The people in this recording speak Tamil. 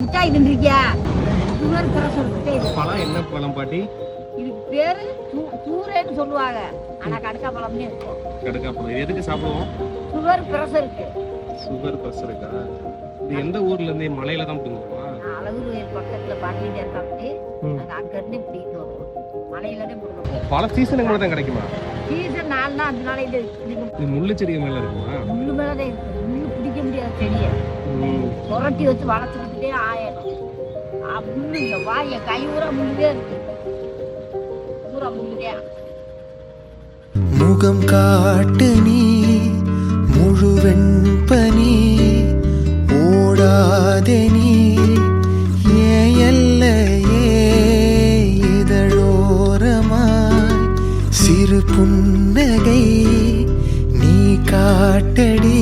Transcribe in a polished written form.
மிட்டாய் தின்றிருக்கியா? சுகர் பிரஷர் மிட்டாய். பழம் என்ன பழம் பாட்டி? இதுக்கு பேரு தூரேன்னு சொல்லுவாங்க. ஆனா கடுக்கா பழம்னே இருக்கும். கடுக்கா பழம் எதுக்கு சாப்பிடுவோம்? சுகர் பிரஷருக்கு. சுகர் பிரஷருக்கா? இது எந்த ஊர்ல இருந்து? மலையில தான் பிடிக்குமா? அழகு பக்கத்துல பாட்டிட்டு இருக்காங்க. அங்க இருந்து பிடிக்கிட்டு வருவோம். மலையிலே பிடிக்கும். பல சீசனுக்கு மேல தான் கிடைக்குமா? சீசன் 4 நாள் 5 நாள் இது முள்ளு செடி மேல இருக்குமா? முள்ளு மேலதான் இருக்கு. முள்ளு பிடிக்க முடியாத செடியை புரட்டி வச்சு வளர்த்துக்கிட்டே ஆயிடும். முள்ளு இல்ல வாய கை ஊரா முள்ளுதே இருக்கு. ஊரா முள்ளுதே. முகம் காட்டு நீ முழுவெண் பனி ஓடாதே நீ எல்லையே இதழோரமாய் சிறு புன்னகை நீ காட்டடி